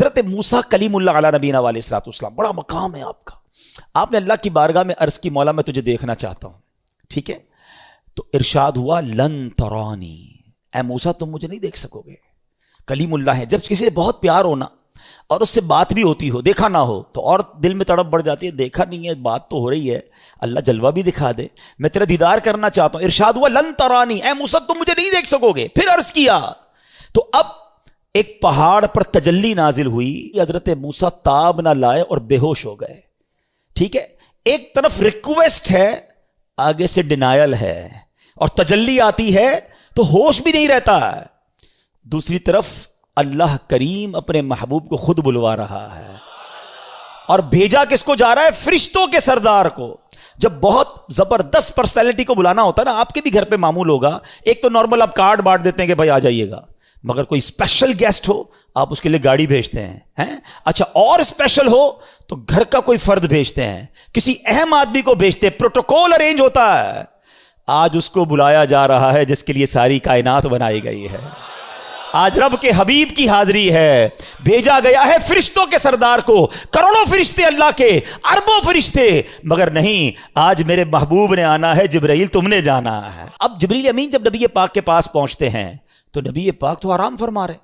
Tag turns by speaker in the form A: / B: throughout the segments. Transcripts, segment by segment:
A: حضرت موسیٰ کلیم اللہ علیہ نبینا علیہ الصلوۃ والسلام، بڑا مقام ہے آپ کا. آپ نے اللہ کی بارگاہ میں عرض کی مولا میں تجھے دیکھنا چاہتا ہوں، ٹھیک ہے؟ تو ارشاد ہوا لن ترانی، اے موسیٰ تم مجھے نہیں دیکھ سکو گے. کلیم اللہ ہے. جب کسی سے بہت پیار ہونا اور اس سے بات بھی ہوتی ہو، دیکھا نہ ہو تو اور دل میں تڑپ بڑھ جاتی ہے، دیکھا نہیں ہے بات تو ہو رہی ہے، اللہ جلوہ بھی دکھا دے، میں تیرا دیدار کرنا چاہتا ہوں. ارشاد ہوا لن ترانی، اے موسیٰ تم مجھے نہیں دیکھ سکو گے. پھر عرض کیا تو اب ایک پہاڑ پر تجلی نازل ہوئی، حضرت موسیٰ تاب نہ لائے اور بے ہوش ہو گئے. ٹھیک ہے، ایک طرف ریکویسٹ ہے، آگے سے ڈینائل ہے، اور تجلی آتی ہے تو ہوش بھی نہیں رہتا ہے. دوسری طرف اللہ کریم اپنے محبوب کو خود بلوا رہا ہے، اور بھیجا کس کو جا رہا ہے؟ فرشتوں کے سردار کو. جب بہت زبردست پرسنالٹی کو بلانا ہوتا ہے نا، آپ کے بھی گھر پہ معمول ہوگا، ایک تو نارمل آپ کارڈ بانٹ دیتے ہیں کہ بھائی آ جائیے گا، مگر کوئی اسپیشل گیسٹ ہو آپ اس کے لیے گاڑی بھیجتے ہیں. اچھا، اور اسپیشل ہو تو گھر کا کوئی فرد بھیجتے ہیں، کسی اہم آدمی کو بھیجتے ہیں، پروٹوکول ارینج ہوتا ہے. آج اس کو بلایا جا رہا ہے جس کے لیے ساری کائنات بنائی گئی ہے. آج رب کے حبیب کی حاضری ہے، بھیجا گیا ہے فرشتوں کے سردار کو، کروڑوں فرشتے اللہ کے، اربوں فرشتے، مگر نہیں، آج میرے محبوب نے آنا ہے، جبرائیل تم نے جانا ہے. اب جبریل امین جب نبی پاک کے پاس پہنچتے ہیں تو نبی پاک تو آرام فرما رہے.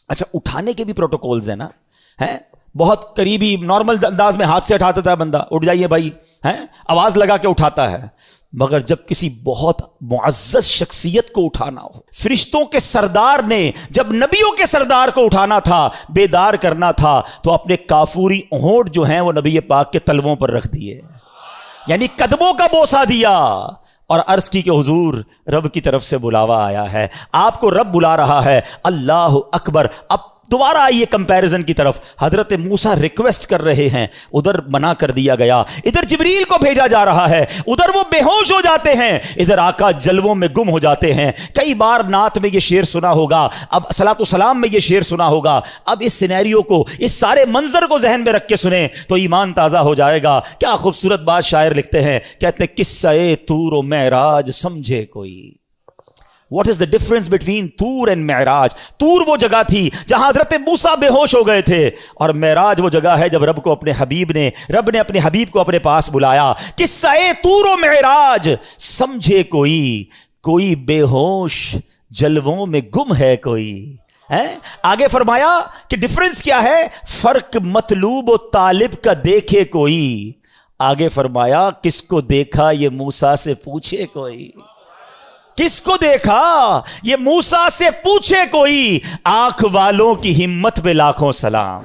A: اچھا، اٹھانے کے بھی پروٹوکولز ہیں نا، بہت قریبی نارمل انداز میں ہاتھ سے اٹھا دیتا ہے بندہ، اٹھ جائیے بھائی، آواز لگا کے اٹھاتا ہے. مگر جب کسی بہت معزز شخصیت کو اٹھانا ہو، فرشتوں کے سردار نے جب نبیوں کے سردار کو اٹھانا تھا، بیدار کرنا تھا، تو اپنے کافوری ہونٹ جو ہیں وہ نبی پاک کے تلووں پر رکھ دیے، یعنی قدموں کا بوسہ دیا، اور عرض کی کہ حضور رب کی طرف سے بلاوا آیا ہے، آپ کو رب بلا رہا ہے. اللہ اکبر. اب دوبارہ آئیے کمپیریزن کی طرف. حضرت موسیٰ ریکویسٹ کر رہے ہیں، ادھر منع کر دیا گیا، ادھر جبریل کو بھیجا جا رہا ہے، ادھر وہ بے ہوش ہو جاتے ہیں، ادھر آقا جلووں میں گم ہو جاتے ہیں. کئی بار نعت میں یہ شعر سنا ہوگا، اب صلاۃ والسلام میں یہ شعر سنا ہوگا. اب اس سینیریو کو، اس سارے منظر کو ذہن میں رکھ کے سنیں تو ایمان تازہ ہو جائے گا. کیا خوبصورت بات شاعر لکھتے ہیں، کہتے ہیں قصہ طور و معراج سمجھے کوئی. What is the difference between طور and معراج؟ طور وہ جگہ تھی جہاں حضرت موسیٰ بے ہوش ہو گئے تھے، اور معراج وہ جگہ ہے جب رب نے اپنے حبیب کو اپنے پاس بلایا. قصہ طور و معراج سمجھے کوئی بے ہوش جلووں میں گم ہے کوئی. آگے فرمایا کہ ڈفرنس کیا ہے، فرق مطلوب و طالب کا دیکھے کوئی. آگے فرمایا کس کو دیکھا یہ موسیٰ سے پوچھے کوئی. کس کو دیکھا یہ موسیٰ سے پوچھے کوئی، آنکھ والوں کی ہمت پہ لاکھوں سلام.